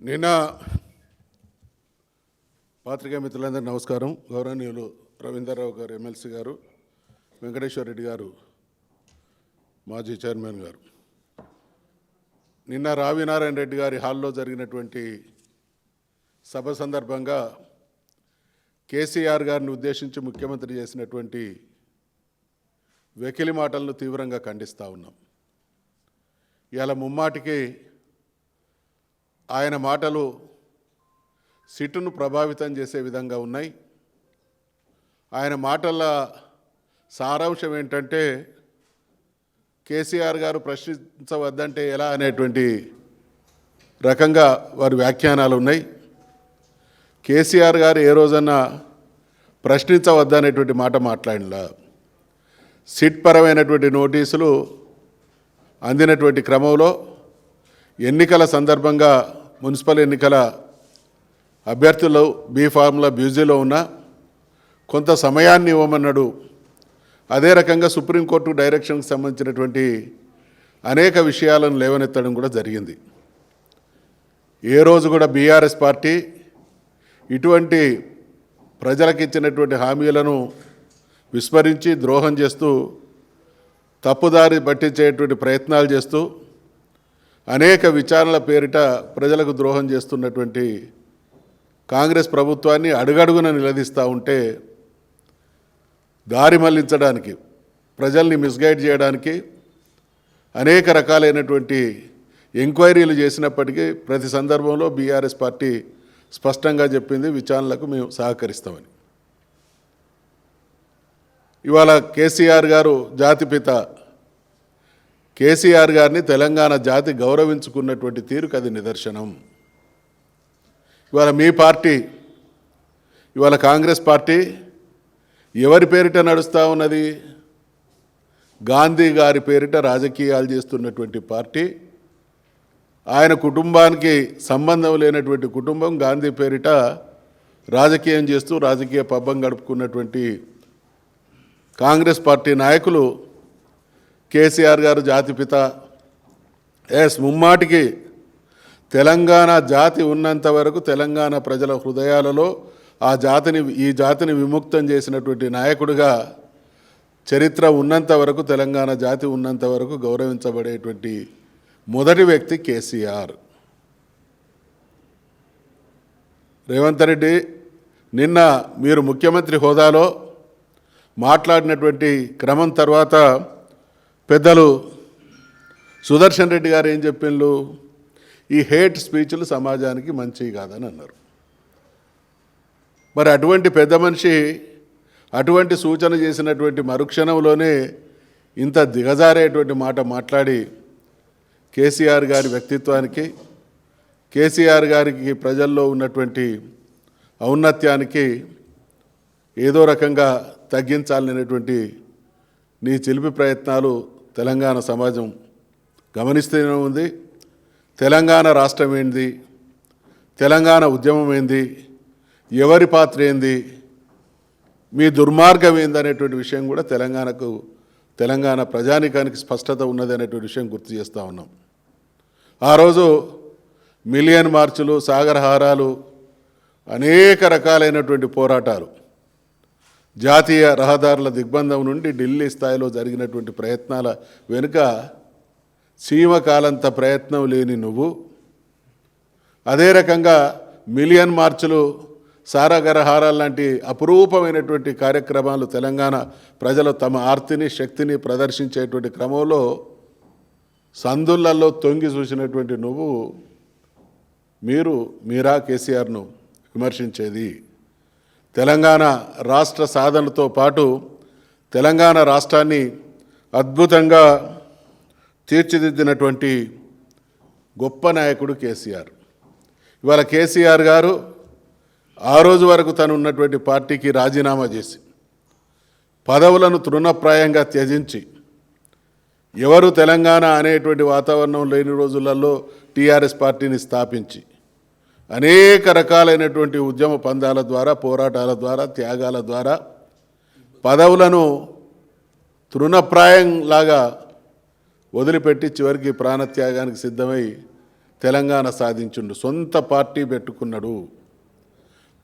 నిన్న పాత్రికేయ మిత్రులందరూ నమస్కారం. గౌరవనీయులు రవీంద్రరావు గారు, ఎమ్మెల్సీ గారు, వెంకటేశ్వర రెడ్డి గారు, మాజీ చైర్మన్ గారు, నిన్న రావినారాయణ రెడ్డి గారి హాల్లో జరిగినటువంటి సభ సందర్భంగా కేసీఆర్ గారిని ఉద్దేశించి ముఖ్యమంత్రి చేసినటువంటి వెకిలి మాటలను తీవ్రంగా ఖండిస్తూ ఉన్నాం. ఇవాళ ముమ్మాటికి ఆయన మాటలు సిట్టును ప్రభావితం చేసే విధంగా ఉన్నాయి. ఆయన మాటల సారాంశం ఏంటంటే, కేసీఆర్ గారు ప్రశ్నించవద్దంటే ఎలా అనేటువంటి రకంగా వారి వ్యాఖ్యానాలు ఉన్నాయి. కేసీఆర్ గారు ఏ రోజన్నా ప్రశ్నించవద్దనేటువంటి మాట మాట్లాడినా, సిట్ పరమైనటువంటి నోటీసులు అందినటువంటి క్రమంలో ఎన్నికల సందర్భంగా మున్సిపల్ ఎన్నికల అభ్యర్థులు బీ ఫార్ములా బ్యూజీలో ఉన్న కొంత సమయాన్ని ఇవ్వమన్నాడు. అదే రకంగా సుప్రీంకోర్టు డైరెక్షన్కి సంబంధించినటువంటి అనేక విషయాలను లేవనెత్తడం కూడా జరిగింది. ఏ రోజు కూడా బీఆర్ఎస్ పార్టీ ఇటువంటి ప్రజలకు ఇచ్చినటువంటి హామీలను విస్మరించి ద్రోహం చేస్తూ తప్పుదారి పట్టించేటువంటి ప్రయత్నాలు చేస్తూ అనేక విచారణల పేరిట ప్రజలకు ద్రోహం చేస్తున్నటువంటి కాంగ్రెస్ ప్రభుత్వాన్ని అడుగడుగున నిలదీస్తూ ఉంటే, దారి మళ్లించడానికి, ప్రజల్ని మిస్గైడ్ చేయడానికి అనేక రకాలైనటువంటి ఎంక్వైరీలు చేసినప్పటికీ ప్రతి సందర్భంలో బీఆర్ఎస్ పార్టీ స్పష్టంగా చెప్పింది, విచారణలకు మేము సహకరిస్తామని. ఇవాళ కేసీఆర్ గారు జాతిపిత, కేసీఆర్ గారిని తెలంగాణ జాతి గౌరవించుకున్నటువంటి తీరుకు అది నిదర్శనం. ఇవాళ మీ పార్టీ, ఇవాళ కాంగ్రెస్ పార్టీ ఎవరి పేరిట నడుస్తూ ఉన్నది? గాంధీ గారి పేరిట రాజకీయాలు చేస్తున్నటువంటి పార్టీ. ఆయన కుటుంబానికి సంబంధం లేనటువంటి కుటుంబం గాంధీ పేరిట రాజకీయం చేస్తూ రాజకీయ పబ్బం గడుపుకున్నటువంటి కాంగ్రెస్ పార్టీ నాయకులు కేసీఆర్ గారు జాతిపిత. ముమ్మాటికి తెలంగాణ జాతి ఉన్నంత వరకు తెలంగాణ ప్రజల హృదయాలలో ఈ జాతిని విముక్తం చేసినటువంటి నాయకుడిగా చరిత్ర ఉన్నంత వరకు, తెలంగాణ జాతి ఉన్నంత వరకు గౌరవించబడేటువంటి మొదటి వ్యక్తి కేసీఆర్. రేవంత్ రెడ్డి నిన్న మీరు ముఖ్యమంత్రి హోదాలో మాట్లాడినటువంటి క్రమం తర్వాత పెద్దలు సుదర్శన్ రెడ్డి గారు ఏం చెప్పిండ్రు? ఈ హేట్ స్పీచ్లు సమాజానికి మంచివి కాదని అన్నారు. మరి అటువంటి పెద్ద మనిషి అటువంటి సూచన చేసినటువంటి మరుక్షణంలోనే ఇంత దిగజారేటువంటి మాట మాట్లాడి కేసీఆర్ గారి వ్యక్తిత్వానికి, కేసీఆర్ గారికి ప్రజల్లో ఉన్నటువంటి ఔన్నత్యానికి ఏదో రకంగా తగ్గించాలనేటువంటి నీ చిలిపి ప్రయత్నాలు తెలంగాణ సమాజం గమనిస్తూనే ఉంది. తెలంగాణ రాష్ట్రం ఏంది, తెలంగాణ ఉద్యమం ఏంది, ఎవరి పాత్ర ఏంది, మీ దుర్మార్గం ఏందనేటువంటి విషయం కూడా తెలంగాణ ప్రజానీకానికి స్పష్టత ఉన్నది అనేటువంటి విషయం గుర్తు చేస్తూ ఉన్నాం. ఆ రోజు మిలియన్ మార్చులు, సాగరహారాలు, అనేక రకాలైనటువంటి పోరాటాలు, జాతీయ రహదారుల దిగ్బంధం నుండి ఢిల్లీ స్థాయిలో జరిగినటువంటి ప్రయత్నాల వెనుక సీమకాలంత ప్రయత్నం లేని నువ్వు, అదే రకంగా మిలియన్ మార్చులు, సాగరహారాలు లాంటి అపురూపమైనటువంటి కార్యక్రమాలు తెలంగాణ ప్రజలు తమ ఆర్తిని, శక్తిని ప్రదర్శించేటువంటి క్రమంలో సందులలో తొంగి చూసినటువంటి నువ్వు, మీరా కేసీఆర్ను విమర్శించేది? తెలంగాణ రాష్ట్ర సాధనతో పాటు తెలంగాణ రాష్ట్రాన్ని అద్భుతంగా తీర్చిదిద్దినటువంటి గొప్ప నాయకుడు కేసీఆర్. ఇవాళ కేసీఆర్ గారు ఆ రోజు వరకు తను ఉన్నటువంటి పార్టీకి రాజీనామా చేసి పదవులను తృణప్రాయంగా త్యజించి, ఎవరు తెలంగాణ అనేటువంటి వాతావరణం లేని రోజులలో టీఆర్ఎస్ పార్టీని స్థాపించి అనేక రకాలైనటువంటి ఉద్యమ పందాల ద్వారా, పోరాటాల ద్వారా, త్యాగాల ద్వారా పదవులను తృణప్రాయంలాగా వదిలిపెట్టి చివరికి ప్రాణత్యాగానికి సిద్ధమై తెలంగాణ సాధించిండు. సొంత పార్టీ పెట్టుకున్నాడు,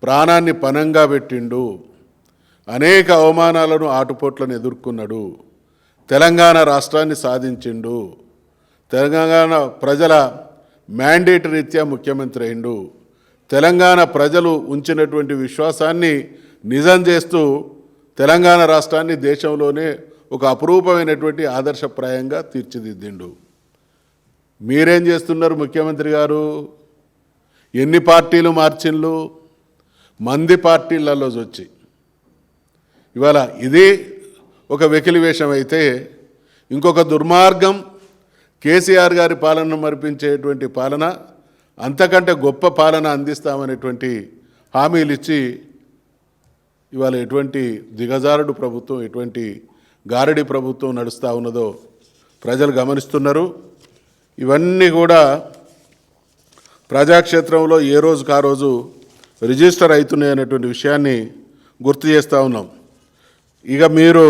ప్రాణాన్ని పణంగా పెట్టిండు, అనేక అవమానాలను ఆటుపోట్లను ఎదుర్కొన్నాడు, తెలంగాణ రాష్ట్రాన్ని సాధించిండు, తెలంగాణ ప్రజల మ్యాండేట్ రీత్యా ముఖ్యమంత్రి అయిండు, తెలంగాణ ప్రజలు ఉంచినటువంటి విశ్వాసాన్ని నిజం చేస్తూ తెలంగాణ రాష్ట్రాన్ని దేశంలోనే ఒక అపురూపమైనటువంటి ఆదర్శప్రాయంగా తీర్చిదిద్దిండు. మీరేం చేస్తున్నారు ముఖ్యమంత్రి గారు? ఎన్ని పార్టీలు మార్చిండ్లు? మంది పార్టీలలో వచ్చి ఇవాళ ఇది ఒక వెకిలి వేషం అయితే, ఇంకొక దుర్మార్గం కేసీఆర్ గారి పాలనను మరిపించేటువంటి పాలన, అంతకంటే గొప్ప పాలన అందిస్తామనేటువంటి హామీలు ఇచ్చి ఇవాళ ఎటువంటి దిగజారుడు ప్రభుత్వం, ఎటువంటి గారడి ప్రభుత్వం నడుస్తూ ఉన్నదో ప్రజలు గమనిస్తున్నారు. ఇవన్నీ కూడా ప్రజాక్షేత్రంలో ఏ రోజుకు ఆ రోజు రిజిస్టర్ అవుతున్నాయి అనేటువంటి విషయాన్ని గుర్తు చేస్తూ ఉన్నాం. ఇక మీరు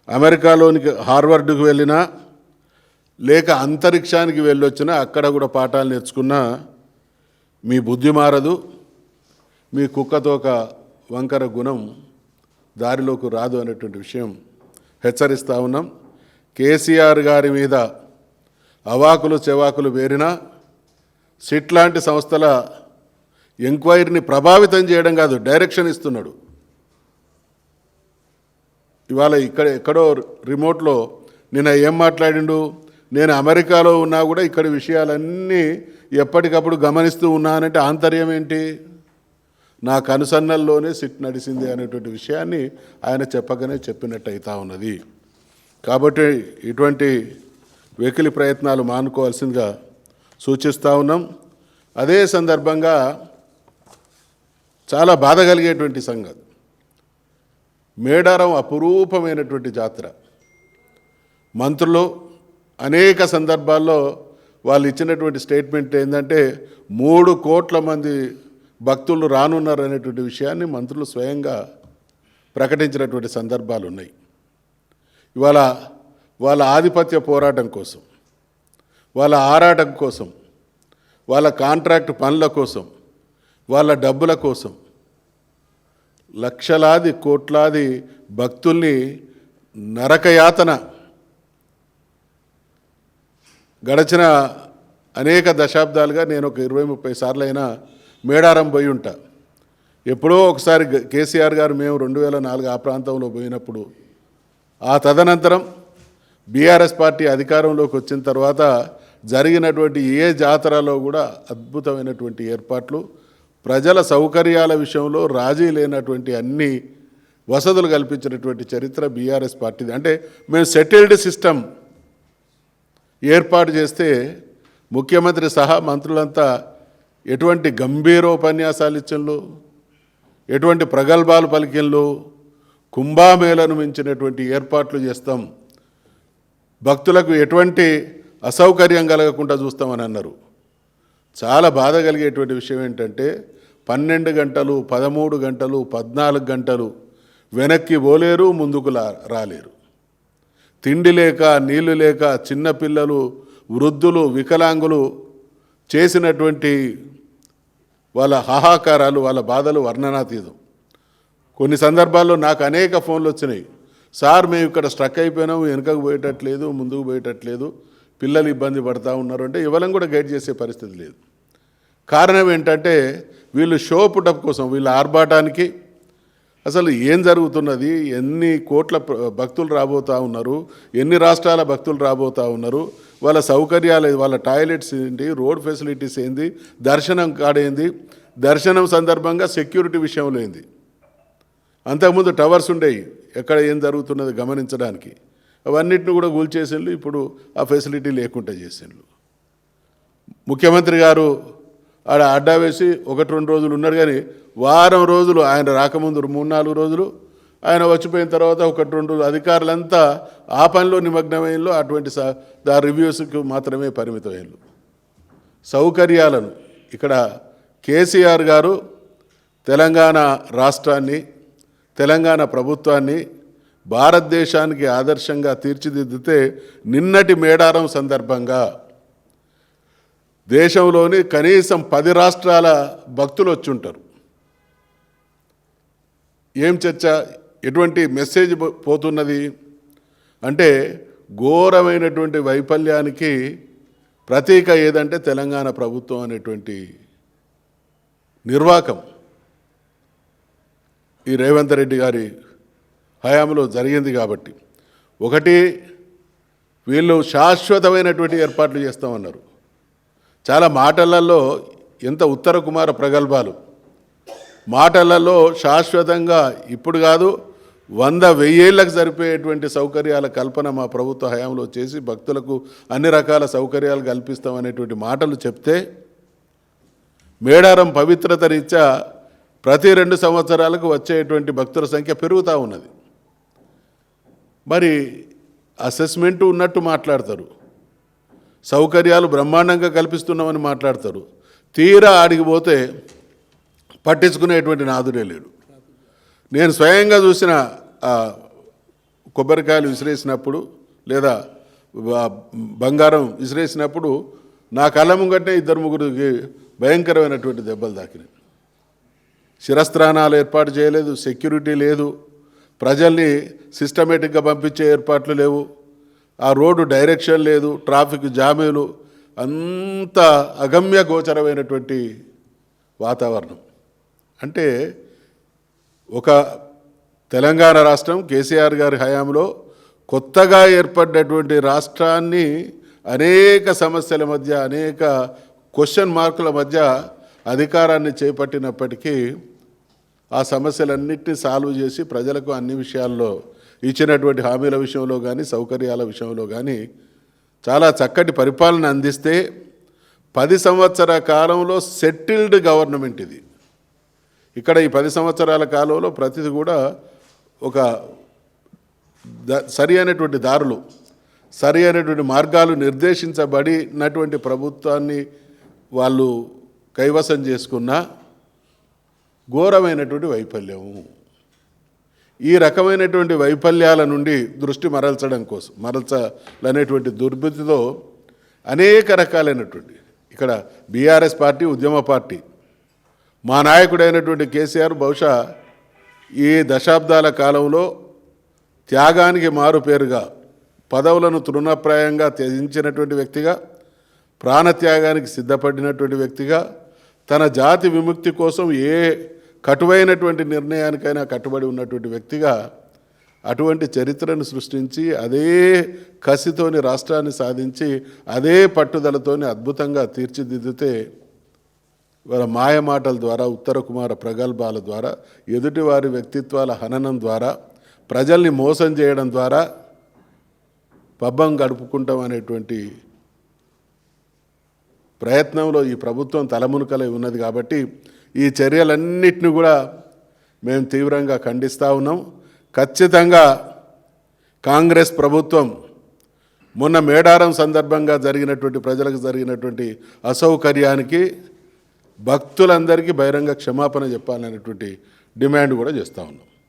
అమెరికాలోనికి హార్వర్డ్కి వెళ్ళినా లేక అంతరిక్షానికి వెళ్ళొచ్చినా అక్కడ కూడా పాఠాలు నేర్చుకున్నా మీ బుద్ధి మారదు, మీ కుక్కతోక వంకర గుణం దారిలోకి రాదు అనేటువంటి విషయం హెచ్చరిస్తూ ఉన్నాం. కేసీఆర్ గారి మీద అవాకులు చెవాకులు వేరినా సిట్ లాంటి సంస్థల ఎంక్వైరీని ప్రభావితం చేయడం కాదు, డైరెక్షన్ ఇస్తున్నాడు. ఇవాళ ఎక్కడో రిమోట్లో నిన్న ఏం మాట్లాడిండు, నేను అమెరికాలో ఉన్నా కూడా ఇక్కడ విషయాలన్నీ ఎప్పటికప్పుడు గమనిస్తూ ఉన్నానంటే ఆంతర్యం ఏంటి? నా కనుసన్నల్లోనే సిట్ నడిచింది అనేటువంటి విషయాన్ని ఆయన చెప్పగానే చెప్పినట్టు అవుతా ఉన్నది. కాబట్టి ఇటువంటి వెకిలి ప్రయత్నాలు మానుకోవాల్సిందిగా సూచిస్తూ ఉన్నాం. అదే సందర్భంగా చాలా బాధ కలిగేటువంటి సంగతి, మేడారం అపురూపమైనటువంటి జాతర. మంత్రులు అనేక సందర్భాల్లో వాళ్ళు ఇచ్చినటువంటి స్టేట్మెంట్ ఏంటంటే 3 కోట్ల మంది భక్తులు రానున్నారు అనేటువంటి విషయాన్ని మంత్రులు స్వయంగా ప్రకటించినటువంటి సందర్భాలు ఉన్నాయి. ఇవాళ వాళ్ళ ఆధిపత్య పోరాటం కోసం, వాళ్ళ ఆరాటం కోసం, వాళ్ళ కాంట్రాక్ట్ పనుల కోసం, వాళ్ళ డబ్బుల కోసం లక్షలాది కోట్లాది భక్తుల్ని నరకయాతన గడచిన అనేక దశాబ్దాలుగా నేను ఒక 20-30 సార్లు అయినా మేడారం పోయి ఉంటా. ఎప్పుడో ఒకసారి కేసీఆర్ గారు మేము 2004 ఆ ప్రాంతంలో పోయినప్పుడు, ఆ తదనంతరం బీఆర్ఎస్ పార్టీ అధికారంలోకి వచ్చిన తర్వాత జరిగినటువంటి ఏ జాతరలో కూడా అద్భుతమైనటువంటి ఏర్పాట్లు, ప్రజల సౌకర్యాల విషయంలో రాజీ లేనటువంటి అన్ని వసతులు కల్పించినటువంటి చరిత్ర బీఆర్ఎస్ పార్టీది. అంటే మేము సెటిల్డ్ సిస్టమ్ ఏర్పాటు చేస్తే ముఖ్యమంత్రి సహా మంత్రులంతా ఎటువంటి గంభీరోపన్యాసాలు ఇచ్చిన్లు, ఎటువంటి ప్రగల్భాలు పలికిన్లు, కుంభామేళను మించినటువంటి ఏర్పాట్లు చేస్తాం, భక్తులకు ఎటువంటి అసౌకర్యం కలగకుండా చూస్తామని అన్నారు. చాలా బాధ కలిగేటువంటి విషయం ఏంటంటే 12 గంటలు, 13 గంటలు, 14 గంటలు వెనక్కి పోలేరు, ముందుకు రాలేరు. తిండి లేక, నీళ్లు లేక చిన్నపిల్లలు, వృద్ధులు, వికలాంగులు చేసినటువంటి వాళ్ళ హాహాకారాలు, వాళ్ళ బాధలు వర్ణనాతీతం. కొన్ని సందర్భాల్లో నాకు అనేక ఫోన్లు వచ్చినాయి, సార్ మేము ఇక్కడ స్ట్రక్ అయిపోయినాము, వెనుకకు పోయేటట్లేదు, ముందుకు పోయేటట్లేదు, పిల్లలు ఇబ్బంది పడతా ఉన్నారు అంటే ఇవ్వడం కూడా గైడ్ చేసే పరిస్థితి లేదు. కారణం ఏంటంటే వీళ్ళు షో పుటప్ కోసం, వీళ్ళ ఆర్భాటానికి అసలు ఏం జరుగుతున్నది, ఎన్ని కోట్ల భక్తులు రాబోతూ ఉన్నారు, ఎన్ని రాష్ట్రాల భక్తులు రాబోతూ ఉన్నారు, వాళ్ళ సౌకర్యాలు, వాళ్ళ టాయిలెట్స్ ఏంటి, రోడ్ ఫెసిలిటీస్ ఏంది, దర్శనం కాడేంది, దర్శనం సందర్భంగా సెక్యూరిటీ విషయంలో ఏంది. అంతకుముందు టవర్స్ ఉండేవి ఎక్కడ ఏం జరుగుతున్నది గమనించడానికి, అవన్నిటిని కూడా కూల్చేసిండ్రు. ఇప్పుడు ఆ ఫెసిలిటీ లేకుండా చేసిండ్రు. ముఖ్యమంత్రి గారు ఆడ అడ్డా వేసి 1-2 రోజులు ఉన్నారు, కానీ వారం రోజులు ఆయన రాకముందు 3-4 రోజులు, ఆయన వచ్చిపోయిన తర్వాత 1-2 రోజులు అధికారులంతా ఆ పనిలో నిమగ్నమైనలో, అటువంటి రివ్యూస్కి మాత్రమే పరిమితమైనలు. సౌకర్యాలను ఇక్కడ కేసీఆర్ గారు తెలంగాణ రాష్ట్రాన్ని, తెలంగాణ ప్రభుత్వాన్ని భారతదేశానికి ఆదర్శంగా తీర్చిదిద్దితే, నిన్నటి మేడారం సందర్భంగా దేశంలోని కనీసం 10 రాష్ట్రాల భక్తులు వచ్చి ఉంటారు. ఏం చర్చ, ఎటువంటి మెసేజ్ పోతున్నది అంటే ఘోరమైనటువంటి వైఫల్యానికి ప్రతీక ఏదంటే తెలంగాణ ప్రభుత్వం అనేటువంటి నిర్వాకం ఈ రేవంత్ రెడ్డి గారి హయాంలో జరిగింది. కాబట్టి ఒకటి, వీళ్ళు శాశ్వతమైనటువంటి ఏర్పాట్లు చేస్తామన్నారు. చాలా మాటలలో ఎంత ఉత్తర కుమార ప్రగల్భాలు, మాటలలో శాశ్వతంగా ఇప్పుడు కాదు 100-1000 ఏళ్ళకు సరిపోయేటువంటి సౌకర్యాల కల్పన మా ప్రభుత్వ హయాంలో చేసి భక్తులకు అన్ని రకాల సౌకర్యాలు కల్పిస్తామనేటువంటి మాటలు చెప్తే మేడారం పవిత్రత రీత్యా ప్రతి 2 సంవత్సరాలకు వచ్చేటువంటి భక్తుల సంఖ్య పెరుగుతూ ఉన్నది. మరి అసెస్మెంటు ఉన్నట్టు మాట్లాడతారు, సౌకర్యాలు బ్రహ్మాండంగా కల్పిస్తున్నామని మాట్లాడతారు, తీరా ఆడిగిపోతే పట్టించుకునేటువంటి నాదుడే లేడు. నేను స్వయంగా చూసిన కొబ్బరికాయలు విసిరేసినప్పుడు లేదా బంగారం విసిరేసినప్పుడు నా కళ్ళ ముంగటే 2-3 భయంకరమైనటువంటి దెబ్బలు తాకినాయి. శిరస్త్రాణాలు ఏర్పాటు చేయలేదు, సెక్యూరిటీ లేదు, ప్రజల్ని సిస్టమేటిక్గా పంపించే ఏర్పాట్లు లేవు, ఆ రోడ్డు డైరెక్షన్ లేదు, ట్రాఫిక్ జామీలు, అంత అగమ్య గోచరమైనటువంటి వాతావరణం. అంటే ఒక తెలంగాణ రాష్ట్రం కేసీఆర్ గారి హయాంలో కొత్తగా ఏర్పడ్డటువంటి రాష్ట్రాన్ని అనేక సమస్యల మధ్య, అనేక క్వశ్చన్ మార్కుల మధ్య అధికారాన్ని చేపట్టినప్పటికీ ఆ సమస్యలన్నింటినీ సాల్వ్ చేసి ప్రజలకు అన్ని విషయాల్లో ఇచ్చినటువంటి హామీల విషయంలో కానీ సౌకర్యాల విషయంలో కానీ చాలా చక్కటి పరిపాలన అందిస్తే 10 సంవత్సరాల కాలంలో సెటిల్డ్ గవర్నమెంట్ ఇది. ఇక్కడ ఈ 10 సంవత్సరాల కాలంలో ప్రతిదీ కూడా ఒక సరి అయినటువంటి దారులు, సరి అయినటువంటి మార్గాలు నిర్దేశించబడినటువంటి ప్రభుత్వాన్ని వాళ్ళు కైవసం చేసుకున్న ఘోరమైనటువంటి వైఫల్యము. ఈ రకమైనటువంటి వైఫల్యాల నుండి దృష్టి మరల్చాలనేటువంటి దుర్బుద్ధితో అనేక రకాలైనటువంటి, ఇక్కడ బీఆర్ఎస్ పార్టీ ఉద్యమ పార్టీ, మా నాయకుడైనటువంటి కేసీఆర్ బహుశా ఈ దశాబ్దాల కాలంలో త్యాగానికి మారుపేరుగా, పదవులను తృణప్రాయంగా త్యజించినటువంటి వ్యక్తిగా, ప్రాణత్యాగానికి సిద్ధపడినటువంటి వ్యక్తిగా, తన జాతి విముక్తి కోసం ఏ కటువైనటువంటి నిర్ణయానికైనా కట్టుబడి ఉన్నటువంటి వ్యక్తిగా అటువంటి చరిత్రను సృష్టించి అదే కసితోని రాష్ట్రాన్ని సాధించి అదే పట్టుదలతోని అద్భుతంగా తీర్చిదిద్దితే వాళ్ళ మాయమాటల ద్వారా, ఉత్తర కుమార ప్రగల్భాల ద్వారా, ఎదుటివారి వ్యక్తిత్వాల హననం ద్వారా, ప్రజల్ని మోసం చేయడం ద్వారా పబ్బం గడుపుకుంటాం అనేటువంటి ప్రయత్నంలో ఈ ప్రభుత్వం తలమునకలై ఉన్నది. కాబట్టి ఈ చర్యలన్నిటిని కూడా మేము తీవ్రంగా ఖండిస్తూ ఉన్నాం. ఖచ్చితంగా కాంగ్రెస్ ప్రభుత్వం మొన్న మేడారం సందర్భంగా జరిగినటువంటి ప్రజలకు జరిగినటువంటి అసౌకర్యానికి భక్తులందరికీ బహిరంగ క్షమాపణ చెప్పాలనేటువంటి డిమాండ్ కూడా చేస్తూ ఉన్నాం.